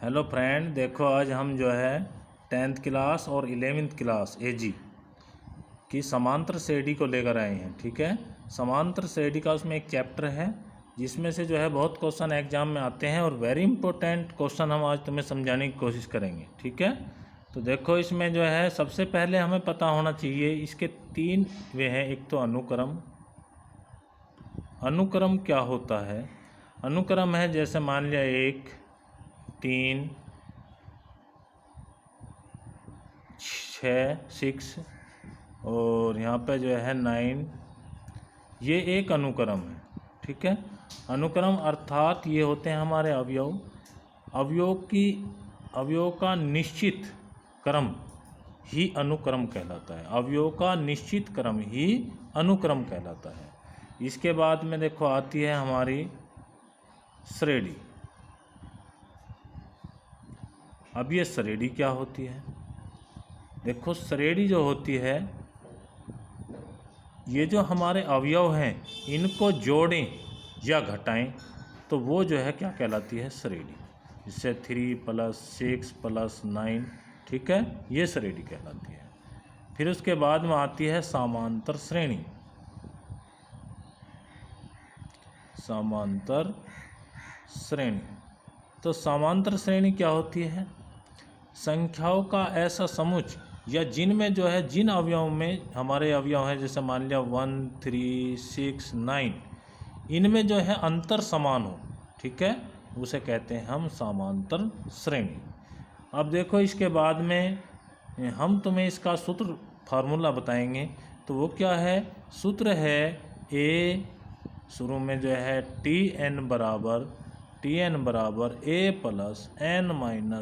Hello friend, देखो आज हम जो है 10th क्लास और 11th क्लास एजी की समांतर श्रेणी को लेकर आए हैं। ठीक है, समांतर श्रेणी का उसमें एक चैप्टर है जिसमें से जो है बहुत क्वेश्चन एग्जाम में आते हैं और वेरी इंपॉर्टेंट क्वेश्चन हम आज तुम्हें समझाने की कोशिश करेंगे। ठीक है, तो देखो इसमें जो है सबसे पहले हमें पता होना चाहिए इसके तीन वे हैं। एक तो अनुक्रम। अनुक्रम क्या होता है? अनुक्रम है जैसे मान लिया 1 3 6 6 और यहाँ पे जो है 9, ये एक अनुक्रम है। ठीक है, अनुक्रम अर्थात ये होते हैं हमारे अवयव। अवयव का निश्चित क्रम ही अनुक्रम कहलाता है। अवयव का निश्चित क्रम ही अनुक्रम कहलाता है। इसके बाद में देखो आती है हमारी श्रेणी। अब ये श्रेणी क्या होती है? देखो श्रेणी जो होती है, ये जो हमारे अवयव हैं इनको जोड़ें या घटाएं तो वो जो है क्या कहलाती है? श्रेणी। जिससे 3 + 6 + 9, ठीक है, ये श्रेणी कहलाती है। फिर उसके बाद में आती है समांतर श्रेणी। समांतर श्रेणी, तो समांतर श्रेणी क्या होती है? संख्याओं का ऐसा समुच्चय या जिनमें जो है जिन अवयवों में हमारे अवयव हैं, जैसे मान लिया 1 3 6 9, इनमें जो है अंतर समान हो, ठीक है, उसे कहते हैं हम समांतर श्रेणी। अब देखो इसके बाद में हम तुम्हें इसका सूत्र फार्मूला बताएंगे। तो वो क्या है? सूत्र है ए, शुरू में जो है Tn बराबर A + n-1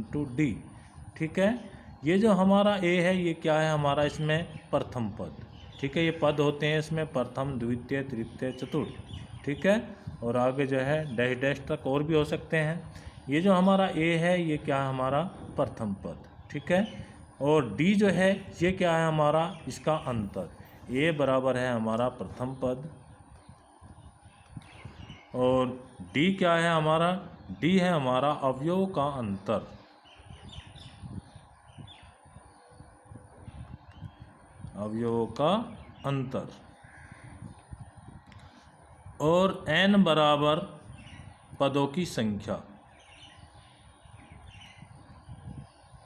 × d। ठीक है, ये जो हमारा A है ये क्या है? हमारा इसमें प्रथम पद। ठीक है, ये पद होते हैं इसमें प्रथम, द्वितीय, तृतीय, चतुर्थ। ठीक है, और आगे जो है डैश डैश तक और भी हो सकते हैं। ये जो हमारा A है ये क्या है? हमारा प्रथम पद। ठीक है, और D जो है ये क्या है? हमारा इसका अंतर। A बराबर है हमारा प्रथम पद और D क्या है हमारा? D है हमारा अवयव का अंतर। अवयवों का अंतर। और n बराबर पदों की संख्या।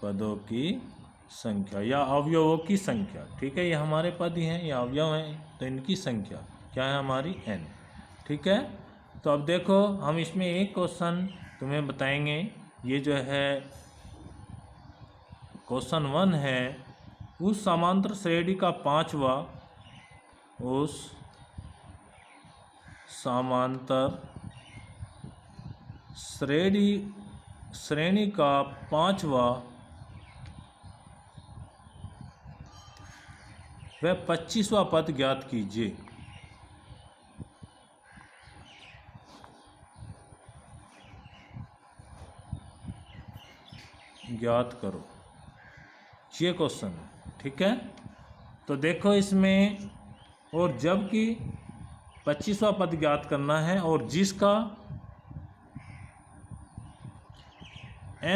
पदों की संख्या या अवयवों की संख्या। ठीक है, ये हमारे पद ही हैं, ये अवयव हैं, तो इनकी संख्या क्या है? हमारी n। ठीक है, तो अब देखो हम इसमें एक क्वेश्चन तुम्हें बताएंगे। ये जो है क्वेश्चन 1 है, उस समांतर श्रेणी का पांचवा, उस समांतर श्रेणी का पांचवा व 25वां पद ज्ञात कीजिए। ज्ञात करो, ये क्वेश्चन है। ठीक है, तो देखो इसमें, और जबकि 25वां पद ज्ञात करना है और जिसका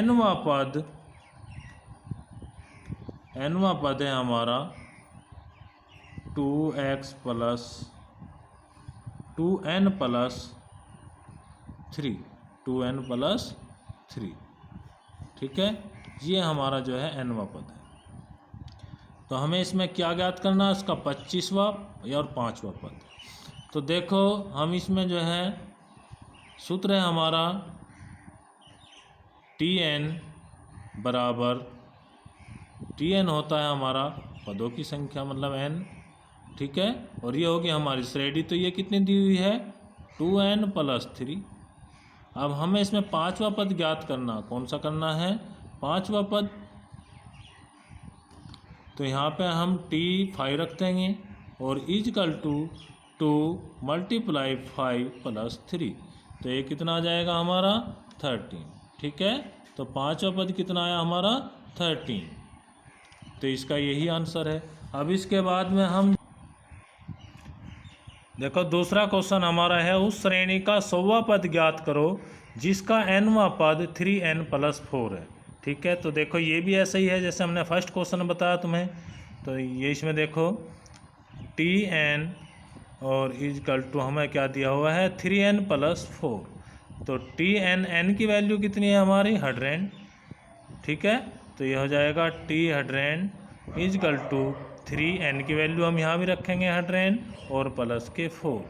nवां पद है हमारा 2n + 3। ठीक है, ये हमारा जो है nवां पद है। तो हमें इसमें क्या ज्ञात करना है? उसका 25वां और 5वां पद। तो देखो हम इसमें जो है सूत्र है हमारा Tn बराबर, Tn होता है हमारा पदों की संख्या मतलब n। ठीक है, और ये होगी हमारी श्रेणी। तो ये कितनी दी हुई है? 2n + 3। अब हमें इसमें 5वां पद ज्ञात करना। कौन सा करना है? 5वां पद। तो यहाँ पे हम T5 रख देंगे और = 2 × 5 + 3। तो ये कितना आ जाएगा हमारा? 13। ठीक है, तो 5वां पद कितना आया हमारा? 13। तो इसका यही आंसर है। अब इसके बाद में हम देखो दूसरा क्वेश्चन हमारा है, उस श्रेणी का 100वां पद ज्ञात करो जिसका nवां पद 3n+4 है। ठीक है, तो देखो ये भी ऐसा ही है जैसे हमने फर्स्ट क्वेश्चन में बताया तुम्हें। तो ये इसमें देखो Tn और इजकल टू हमें क्या दिया हुआ है 3n+4। तो Tn की वैल्यू कितनी है हमारी 100। ठीक है, तो ये हो जाएगा T100 इजकल टू 3n की वैल्यू हम यहाँ भी रखेंगे 100 और प्लस के 4।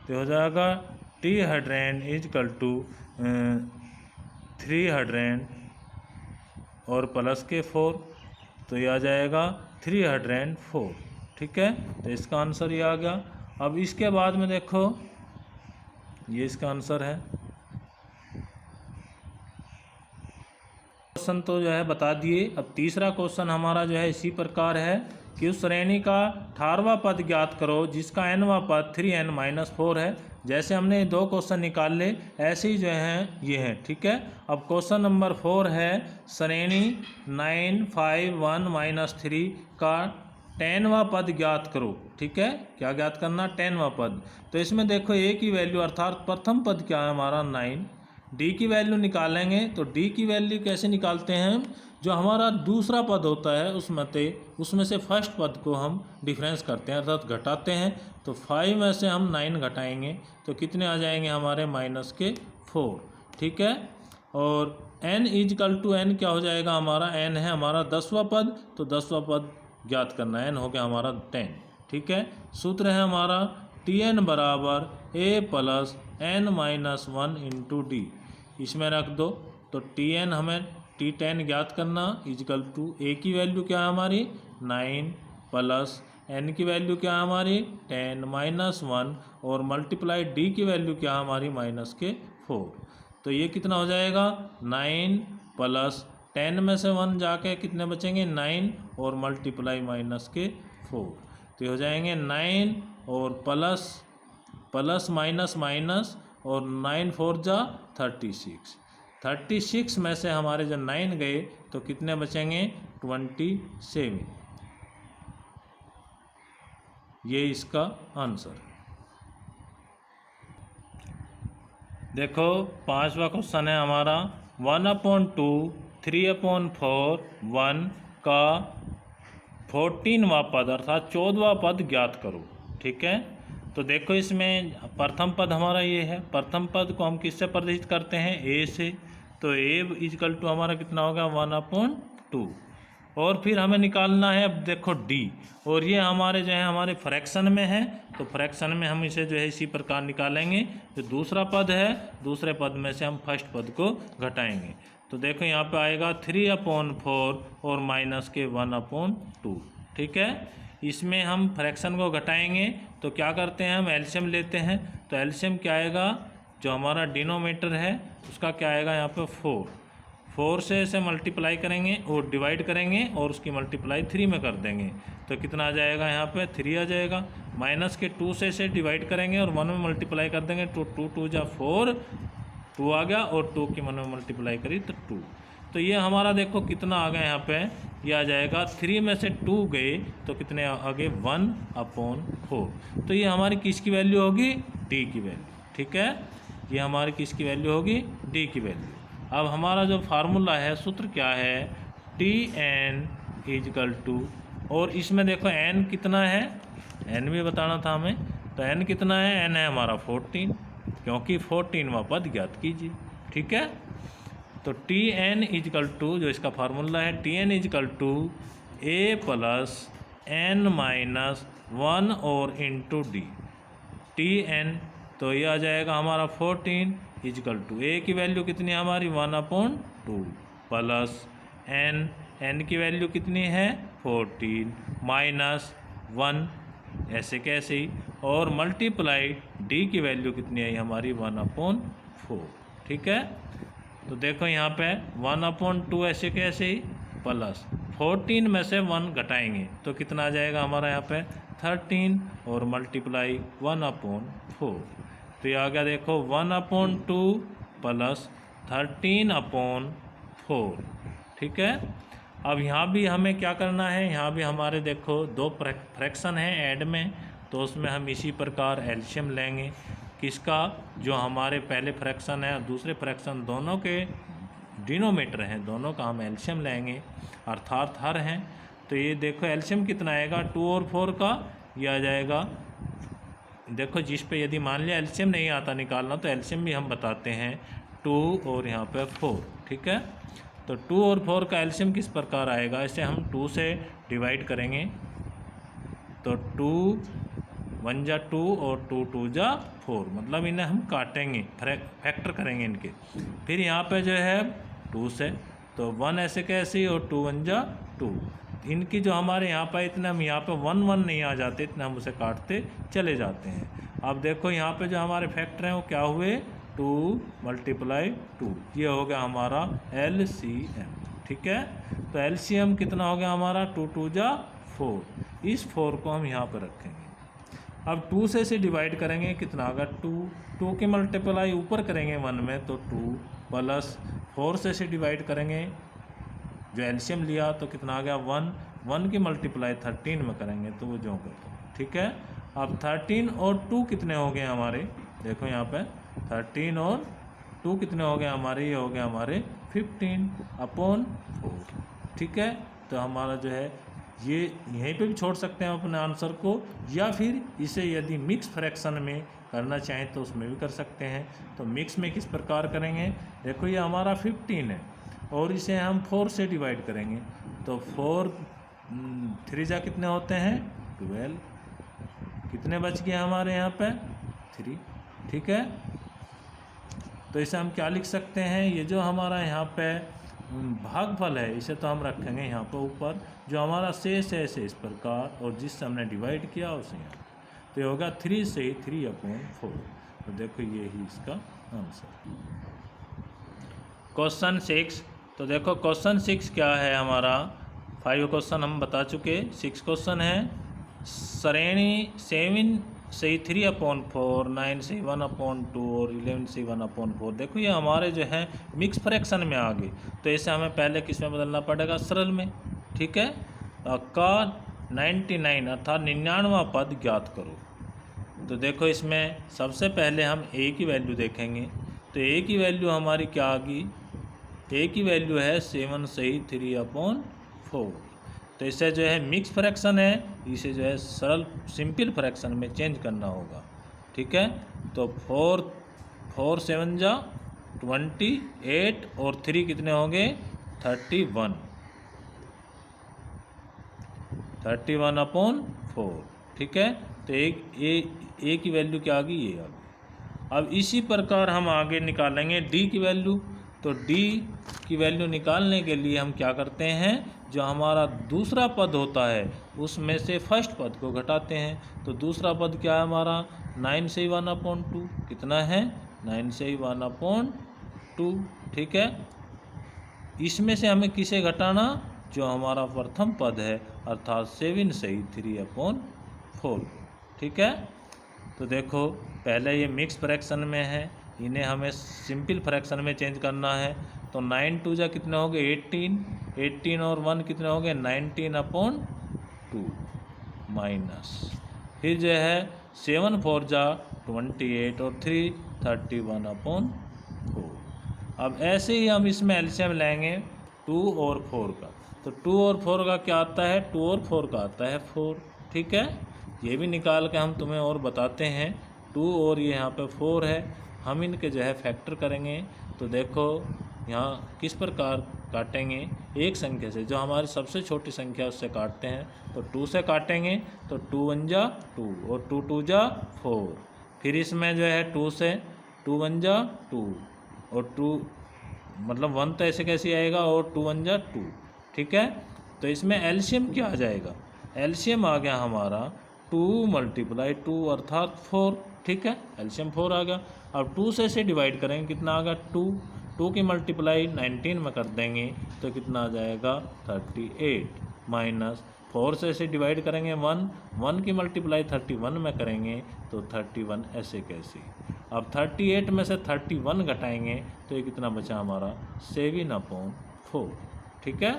तो हो जाएगा T100 इजकल टू 300 और प्लस के 4। तो ये आ जाएगा 304। ठीक है, तो इसका आंसर ये आ गया। अब इसके बाद में देखो ये इसका आंसर है। क्वेश्चन तो जो है बता दिए। अब तीसरा क्वेश्चन हमारा जो है इसी प्रकार है कि उस श्रेणी का 18वां पद ज्ञात करो जिसका nवां पद 3n-4 है। जैसे हमने 2 क्वेश्चन निकाल ले ऐसे ही जो हैं ये हैं। ठीक है, अब क्वेश्चन नंबर 4 है श्रेणी 9, 5, 1, -3 का 10वां पद ज्ञात करो। ठीक है, क्या ज्ञात करना 10वां पद। तो इसमें देखो ए की वैल्यू अर्थात प्रथम पद क्या है हमारा 9। डी की वैल्यू निकालेंगे तो डी की वैल्यू कैसे निकालते हैं, जो हमारा दूसरा पद होता है उसमें से फर्स्ट पद को हम डिफरेंस करते हैं अर्थात घटाते हैं। तो 5 में से हम 9 घटाएंगे तो कितने आ जाएंगे हमारे -4। ठीक है, और n इजकल टू n क्या हो जाएगा हमारा, n है हमारा 10वां पद, तो 10वां पद ज्ञात करना है, n हो गया हमारा 10। ठीक है, सूत्र है हमारा Tn बराबर a plus n-1 into D. इसमें रख दो तो Tn हमें T10 ज्ञात करना इजकल टू a की वैल्यू क्या है हमारी 9 प्लस n की वैल्यू क्या है हमारी 10 -1 और मल्टीप्लाई d की वैल्यू क्या है हमारी -4। तो ये कितना हो जाएगा 9 प्लस 10 में से 1 जाके कितने बचेंगे 9 और मल्टीप्लाई -4। तो ये हो जाएंगे 9 और प्लस माइनस माइनस और 9 4 जा 36 में से हमारे जब 9 गए तो कितने बचेंगे 27। ये इसका आंसर। देखो 5वां क्वेश्चन है हमारा 1/2 3/4 1 का 14वां पद अर्थात 14वां पद ज्ञात करो। ठीक है, तो देखो इसमें प्रथम पद हमारा ये है। प्रथम पद को हम किससे प्रदर्शित करते हैं a से। तो a इजकल टू हमारा कितना होगा 1/2 और फिर हमें निकालना है अब देखो d, और ये हमारे जो है हमारे फ्रैक्शन में है। तो फ्रैक्शन में हम इसे जो है इसी प्रकार निकालेंगे। जो दूसरा पद है दूसरे पद में से हम फर्स्ट पद को घटाएंगे। तो देखो यहाँ पे आएगा 3/4 और माइनस के 1/2। ठीक है, इसमें हम फ्रैक्शन को घटाएंगे तो क्या करते हैं हम एलसीएम लेते हैं। तो एलसीएम क्या आएगा, जो हमारा डिनोमीटर है उसका क्या आएगा यहाँ पे 4 से इसे मल्टीप्लाई करेंगे और डिवाइड करेंगे और उसकी मल्टीप्लाई 3 में कर देंगे। तो कितना आ जाएगा यहाँ पे 3 आ जाएगा। माइनस के 2 से इसे डिवाइड करेंगे और 1 में मल्टीप्लाई कर देंगे तो 2 2 जा 4 2 आ गया और 2 की 1 में मल्टीप्लाई करी तो 2। तो ये हमारा देखो कितना आ गया यहाँ पे, ये आ जाएगा 3 में से 2 गए तो कितने आ गए 1/4। तो ये हमारी किसकी वैल्यू होगी डी की वैल्यू। ठीक है, ये हमारी किसकी वैल्यू होगी डी की वैल्यू। अब हमारा जो फार्मूला है सूत्र क्या है Tn इजकल टू, और इसमें देखो n कितना है, n भी बताना था हमें। तो n कितना है, n है हमारा 14, क्योंकि 14वां पद ज्ञात कीजिए। ठीक है, तो Tn इजकल टू जो इसका फार्मूला है Tn equal to a plus n-1 और इंटू डी। Tn तो ये आ जाएगा हमारा 14 इजकल टू a की वैल्यू कितनी है हमारी 1/2 प्लस n की वैल्यू कितनी है 14 -1 ऐसे कैसे ही, और मल्टीप्लाई d की वैल्यू कितनी आई हमारी 1/4। ठीक है, तो देखो यहाँ पे 1/2 ऐसे कैसे ही प्लस 14 में से 1 घटाएंगे तो कितना आ जाएगा हमारा यहाँ पे 13 और मल्टीप्लाई 1/4। तो ये आ गया देखो 1/2 प्लस 13/4। ठीक है, अब यहाँ भी हमें क्या करना है, यहाँ भी हमारे देखो 2 फ्रैक्शन हैं ऐड में, तो उसमें हम इसी प्रकार एलसीएम लेंगे। किसका, जो हमारे पहले फ्रैक्शन है और दूसरे फ्रैक्शन दोनों के डिनोमीटर हैं, दोनों का हम एलसीएम लेंगे, अर्थात हर हैं। तो ये देखो एलसीएम कितना आएगा 2 और 4 का, ये आ जाएगा, देखो जिस पे यदि मान लिया एलसीएम नहीं आता निकालना तो एलसीएम भी हम बताते हैं 2 और यहाँ पे 4, ठीक है। तो 2 और 4 का एलसीएम किस प्रकार आएगा, इसे हम 2 से डिवाइड करेंगे तो 2 1 जा 2 और 2 2 जा 4, मतलब इन्हें हम काटेंगे, फैक्टर करेंगे इनके। फिर यहाँ पे जो है 2 से, तो 1 ऐसे कैसे और 2 1 जा 2, इनकी जो हमारे यहाँ पर इतने हम यहाँ पे 1 1 नहीं आ जाते, इतने हम उसे काटते चले जाते हैं। अब देखो यहाँ पे जो हमारे फैक्टर हैं वो क्या हुए, 2 × 2, ये हो गया हमारा LCM, ठीक है। तो LCM कितना हो गया हमारा 2 2 जा 4, इस 4 को हम यहाँ पर रखेंगे। अब 2 से इसे डिवाइड करेंगे, कितना होगा 2 की मल्टीप्लाई ऊपर करेंगे 1 में तो 2 प्लस 4 से इसे डिवाइड करेंगे, जो एलसीएम लिया तो कितना आ गया 1 की मल्टीप्लाई 13 में करेंगे तो वो जो कर, ठीक है। अब 13 और 2 कितने हो गए हमारे, देखो यहाँ पे 13 और 2 कितने हो गए हमारे, ये हो गए हमारे 15/4, ठीक है। तो हमारा जो है ये यहीं पे भी छोड़ सकते हैं अपने आंसर को, या फिर इसे यदि मिक्स फ्रैक्शन में करना चाहें तो उसमें भी कर सकते हैं। तो मिक्स में किस प्रकार करेंगे, देखो ये हमारा 15 है और इसे हम 4 से डिवाइड करेंगे तो 4 3 जा कितने होते हैं 12, कितने बच गए हमारे यहाँ पे 3, ठीक है। तो इसे हम क्या लिख सकते हैं, ये जो हमारा यहाँ पे भागफल है इसे तो हम रखेंगे यहाँ पर ऊपर, जो हमारा शेष है इसे इस प्रकार, और जिससे हमने डिवाइड किया उसे यहाँ, तो ये होगा 3 से 3/4। तो देखो ये ही इसका आंसर। क्वेश्चन 6, तो देखो क्वेश्चन 6 क्या है हमारा, 5 क्वेश्चन हम बता चुके, 6 क्वेश्चन है, श्रेणी 7 से 3/4, 9 से 1/2 और 11 से 1/4। देखो ये हमारे जो है मिक्स फ्रैक्शन में आ गए, तो इसे हमें पहले किस में बदलना पड़ेगा, सरल में, ठीक है। का 99 अर्थात 99वां पद ज्ञात करो। तो देखो इसमें सबसे पहले हम a की वैल्यू देखेंगे, तो a की वैल्यू हमारी क्या आ गई, a की वैल्यू है 7 से 3/4। तो इसे जो है मिक्स फ्रैक्शन है, इसे जो है सरल सिंपल फ्रैक्शन में चेंज करना होगा, ठीक है। तो 4 7 जा 28 और 3 कितने होंगे 31, 31/4, ठीक है। तो ए की वैल्यू क्या आ गई, ये आ गई। अब इसी प्रकार हम आगे निकालेंगे डी की वैल्यू, तो डी की वैल्यू निकालने के लिए हम क्या करते हैं, जो हमारा दूसरा पद होता है उसमें से फर्स्ट पद को घटाते हैं। तो दूसरा पद क्या है हमारा 9 से 1/2, कितना है 9 से 1/2, ठीक है। इसमें से हमें किसे घटाना, जो हमारा प्रथम पद है अर्थात 7 से 3/4, ठीक है। तो देखो पहले ये मिक्स फ्रैक्शन में है, इन्हें हमें सिंपल फ्रैक्शन में चेंज करना है। तो 9 2 जा कितने हो गए 18 और 1 कितने हो गए 19/2 माइनस, फिर जो है 7 4 जा 28 और 3 31/4। अब ऐसे ही हम इसमें एलसीएम लेंगे 2 और 4 का, तो 2 और 4 का क्या आता है, 2 और 4 का आता है 4, ठीक है। ये भी निकाल के हम तुम्हें और बताते हैं, 2 और ये यहाँ पे 4 है, हम इनके जो है फैक्टर करेंगे। तो देखो यहाँ किस प्रकार काटेंगे, एक संख्या से, जो हमारी सबसे छोटी संख्या उससे काटते हैं। तो 2 से काटेंगे तो 2 1 जा 2 और 2 2 जा 4, फिर इसमें जो है 2 से 2 1 जा 2 और 2 मतलब 1 तो ऐसे कैसे आएगा और 2 1 जा 2, ठीक है। तो इसमें एलसीएम क्या आ जाएगा, एलसीएम आ गया हमारा 2 × 2 अर्थात 4, ठीक है, एलसीएम 4 आ गया। अब 2 से इसे डिवाइड करेंगे, कितना आ गया 2 की मल्टीप्लाई 19 में कर देंगे तो कितना आ जाएगा 38, माइनस 4 से इसे डिवाइड करेंगे 1 की मल्टीप्लाई 31 में करेंगे तो 31, ऐसे कैसे। अब 38 में से 31 घटाएंगे तो ये कितना बचा हमारा 7/4, ठीक है।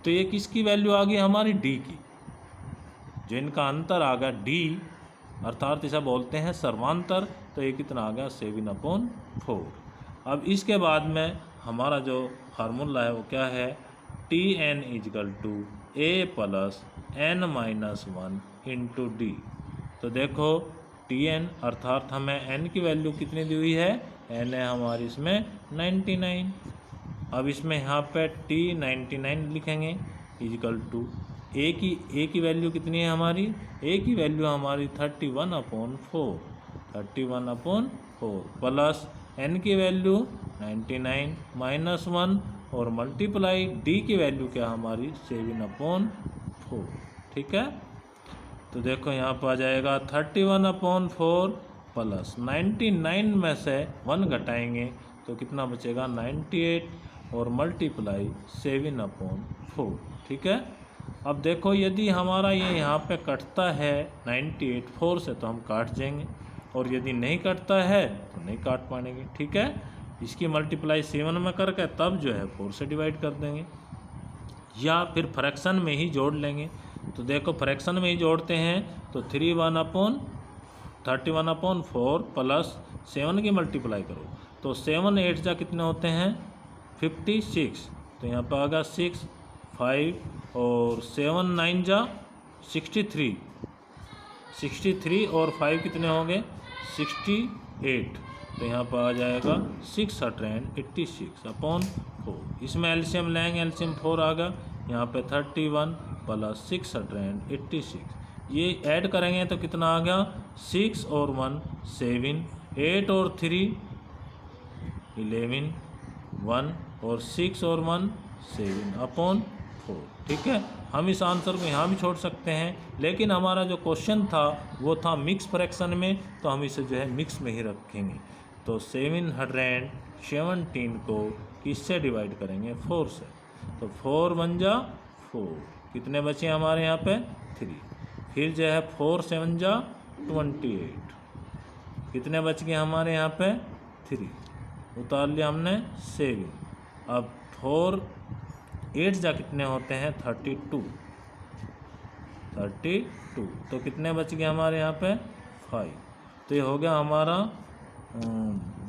तो ये किसकी वैल्यू आ गई हमारी डी की, जो इनका अंतर आ गया डी, अर्थात इसे बोलते हैं सर्वांतर, तो ये कितना आ गया 7/4। अब इसके बाद में हमारा जो फार्मूला है वो क्या है, Tn = a + n - 1 × d। तो देखो Tn अर्थात हमें n की वैल्यू कितनी दी हुई है, n है हमारी इसमें 99। अब इसमें यहाँ पे T99 लिखेंगे = a की वैल्यू कितनी है हमारी, a की वैल्यू हमारी 31/4 प्लस n की वैल्यू 99 - 1 और मल्टीप्लाई d की वैल्यू क्या हमारी 7/4। ठीक है, तो देखो यहाँ पर आ जाएगा 31/4 प्लस 99 में से 1 घटाएंगे तो कितना बचेगा 98 और मल्टीप्लाई 7/4। ठीक है, अब देखो यदि हमारा ये यहाँ पे कटता है 98 4 से तो हम काट देंगे, और यदि नहीं कटता है तो नहीं काट पाएंगे। ठीक है, इसकी मल्टीप्लाई 7 में करके तब जो है 4 से डिवाइड कर देंगे, या फिर फ्रैक्शन में ही जोड़ लेंगे। तो देखो फ्रैक्शन में ही जोड़ते हैं तो 31/4 प्लस 7 की मल्टीप्लाई करो तो 7 8 जा कितने होते हैं 56। तो यहाँ पर आएगा 6 5 और 7 9 जा 63 और 5 कितने हो गए 68। तो यहाँ पर आ जाएगा 686/4। इसमें एलसीएम लेंगे, एलसीएम 4 आ गया, यहाँ पे 31 प्लस 686, ये ऐड करेंगे तो कितना आ गया 6 और 1 7, 8 और 3 11, 1 और 6 और 1 7/4। ठीक है, हम इस आंसर को यहाँ भी छोड़ सकते हैं, लेकिन हमारा जो क्वेश्चन था वो था मिक्स फ्रैक्शन में, तो हम इसे जो है मिक्स में ही रखेंगे। तो 717 को किससे डिवाइड करेंगे 4 से, तो 4 1 जा 4, कितने बचे हमारे यहाँ पे 3, फिर जो है 4 7 जा 28, कितने बच गए हमारे यहाँ पे 3, उतार लिया हमने 7। अब 4 8 जा कितने होते हैं 32, तो कितने बच गए हमारे यहाँ पे 5। तो ये हो गया हमारा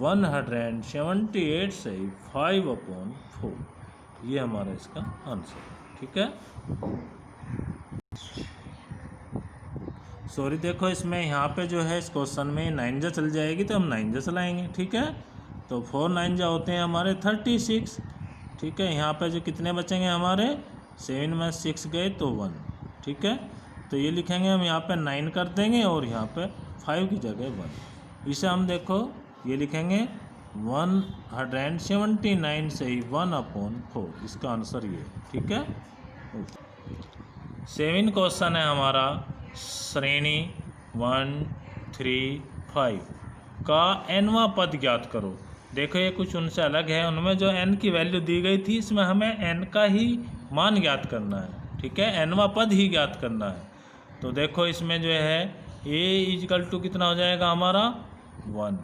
178 से 5/4, ये हमारा इसका आंसर। ठीक है, सॉरी देखो इसमें यहाँ पे जो है इस क्वेश्चन में 9 जा चल जाएगी तो हम 9 जा चलाएंगे। ठीक है, तो 4 9 जा होते हैं हमारे 36। ठीक है, यहाँ पे जो कितने बचेंगे हमारे 7 में 6 गए तो 1। ठीक है, तो ये लिखेंगे हम यहाँ पे 9 कर देंगे और यहाँ पे 5 की जगह 1। इसे हम देखो ये लिखेंगे 179 से ही 1/4, इसका आंसर ये। ठीक है, 7 क्वेश्चन है हमारा श्रेणी 1 3 5 का nवां पद ज्ञात करो। देखो ये कुछ उनसे अलग है, उनमें जो n की वैल्यू दी गई थी इसमें हमें n का ही मान ज्ञात करना है। ठीक है, nवां पद ही ज्ञात करना है। तो देखो इसमें जो है a = कितना हो जाएगा हमारा 1।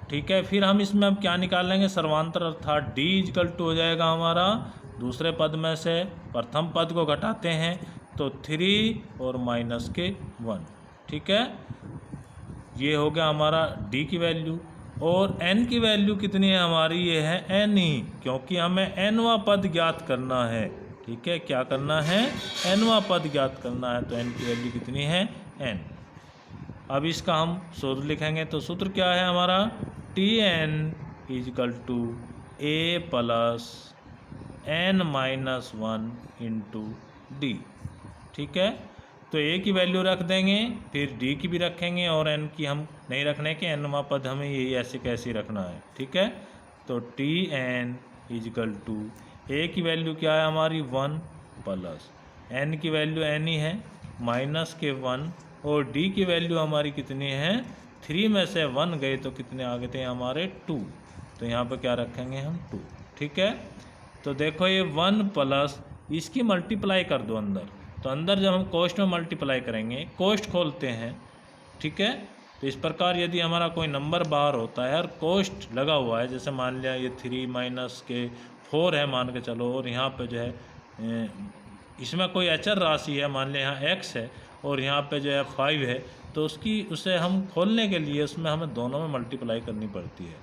ठीक है, फिर हम इसमें अब क्या निकालेंगे सर्वांतर, अर्थात d = हो जाएगा हमारा दूसरे पद में से प्रथम पद को घटाते हैं तो 3 और माइनस के 1। ठीक है, ये हो गया हमारा d की वैल्यू, और n की वैल्यू कितनी है हमारी, ये है n ही, क्योंकि हमें nवां पद ज्ञात करना है। ठीक है, क्या करना है nवां पद ज्ञात करना है, तो n की वैल्यू कितनी है n। अब इसका हम सूत्र लिखेंगे, तो सूत्र क्या है हमारा Tn = a + n - 1 × d। ठीक है, तो a की वैल्यू रख देंगे, फिर d की भी रखेंगे, और n की हम नहीं रखने के, nवां पद हमें यही ऐसे कैसे रखना है। ठीक है, तो Tn = a की वैल्यू क्या है हमारी 1 प्लस n की वैल्यू n ही है माइनस के 1, और d की वैल्यू हमारी कितनी है 3 में से 1 गए तो कितने आ गए थे हमारे 2, तो यहाँ पर क्या रखेंगे हम 2। ठीक है, तो देखो ये 1 प्लस इसकी मल्टीप्लाई कर दो अंदर, तो अंदर जब हम कोष्ठ में मल्टीप्लाई करेंगे, कोष्ठ खोलते हैं। ठीक है, तो इस प्रकार यदि हमारा कोई नंबर बाहर होता है और कोष्ठ लगा हुआ है, जैसे मान लिया ये 3 माइनस के 4 है मान के चलो, और यहाँ पे जो है इसमें कोई अचर राशि है, मान लिया यहाँ x है और यहाँ पे जो है 5 है, तो उसे हम खोलने के लिए उसमें हमें दोनों में मल्टीप्लाई करनी पड़ती है।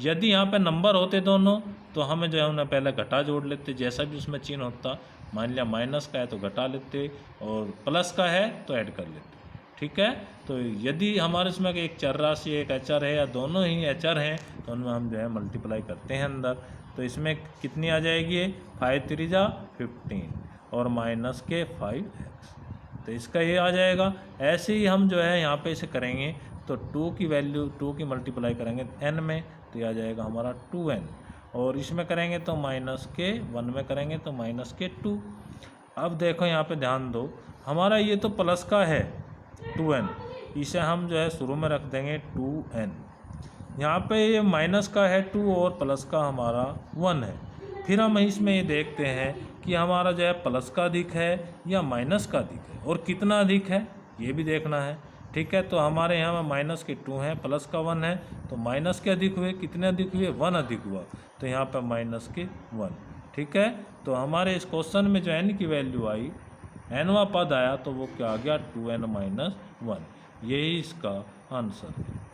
यदि यहाँ पे नंबर होते दोनों तो हमें जो है उन्हें पहले घटा जोड़ लेते, जैसा भी उसमें चिन्ह होता। मान लिया माइनस का है तो घटा लेते और प्लस का है तो ऐड कर लेते। ठीक है, तो यदि हमारे इसमें एक चर राशि एक अचर है या दोनों ही अचर हैं तो उनमें हम जो है मल्टीप्लाई करते हैं अंदर। तो इसमें कितनी आ जाएगी, 5 3 जा 15 और माइनस के 5x, तो इसका ये आ जाएगा। ऐसे ही हम जो है यहाँ पे इसे करेंगे तो 2 की वैल्यू 2 की मल्टीप्लाई करेंगे n में तो ये आ जाएगा हमारा 2n, और इसमें करेंगे तो माइनस के 1 में करेंगे तो माइनस के 2। अब देखो यहाँ पे ध्यान दो, हमारा ये तो प्लस का है 2n, इसे हम जो है शुरू में रख देंगे 2n। यहाँ पे ये माइनस का है 2 और प्लस का हमारा 1 है। फिर हम इसमें ये देखते हैं कि हमारा जो है प्लस का अधिक है या माइनस का अधिक है, और कितना अधिक है ये भी देखना है। ठीक है, तो हमारे यहाँ में माइनस के 2 हैं, प्लस का 1 है, तो माइनस के अधिक हुए, कितने अधिक हुए, 1 अधिक हुआ, तो यहाँ पर माइनस के 1। ठीक है, तो हमारे इस क्वेश्चन में जो n की वैल्यू आई, nवां पद आया, तो वो क्या आ गया 2n - 1। यही इसका आंसर है।